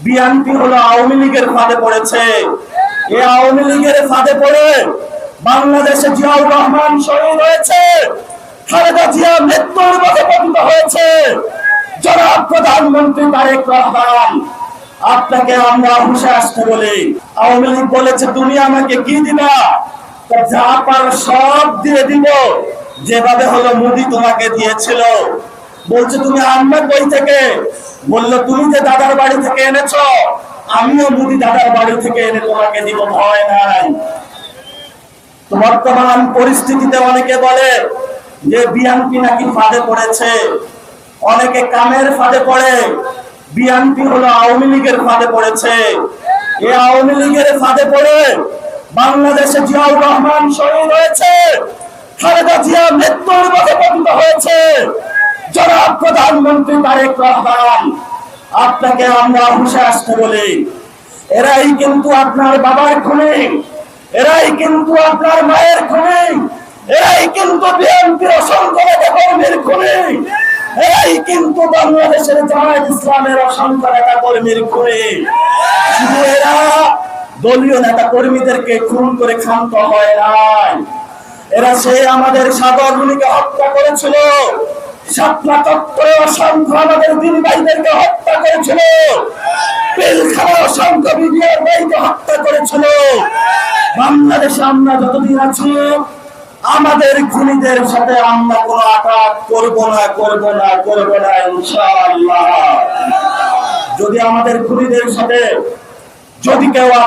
BNP হলো আওয়ামী লীগের ফাঁদে পড়েছে। এই আওয়ামী লীগের ফাঁদে পড়ে বাংলাদেশে জিয়াউর রহমান শহীদ হয়েছে, খালেদা জিয়া মৃত্যুর মুখে পতিত হয়েছে। জনাব প্রধানমন্ত্রী তারেক রহমান, আপনাকে আমরা হুঁশে আসতে বলি। আওয়ামী লীগ বলেছে তুমি আমাকে কি দিবা, যা পারো সব দিয়ে দিব, যেভাবে হলো মোদি তোমাকে দিয়েছিল। বলছে তুমি আনবে কই থেকে, বললো তুমি যে দাদার বাড়ি থেকে এনেছো, আমিও মোদি দাদার বাড়ি থেকে এনে তোমাকে দিব, ভয় নাই। বর্তমান পরিস্থিতিতে অনেকে বলে যে বিএনপি নাকি ফাঁদে পড়েছে, অনেকে কামের ফাঁদে পড়ে। বিএনপি হলো আওয়ামী লীগের ফাঁদে পড়েছে। এই আওয়ামী লীগের ফাঁদে পড়ে বাংলাদেশে জিয়াউর রহমান শহীদ হয়েছে, খালেদা জিয়া মৃত্যুর মুখে পতিত হয়েছে। জনাব প্রধানমন্ত্রী তারেক রহমান, আপনাকে আমরা হুঁশে আসতে বলি। এরাই কিন্তু আপনার বাবার খুনি, এরাই কিন্তু আপনার মায়ের খুনি, এরাই কিন্তু বিএনপির অসংখ্য নেতাকর্মীর খুনি, এরাই কিন্তু বাংলাদেশের জামায়াত ইসলামের অসংখ্য নেতাকর্মীর খুনি। শুধু এরা দলীয় নেতা কর্মীদেরকে খুন করে ক্ষান্ত হয় নাই, এরা সেই আমাদের সাগররুনিকে হত্যা করেছিল, শাপলা চত্বরে অসংখ্য আমাদের দিন ভাইদেরকে হত্যা করেছিল, পিলখানা অসংখ্য বিডিআর ভাইকে হত্যা করেছিল। বাংলাদেশে আমরা যতদিন আছি আমাদের খুনিদের সাথে আমরা কোনো আঘাত করব না ইনশাআল্লাহ। যদি আমাদের খুনিদের সাথে যদি কেউ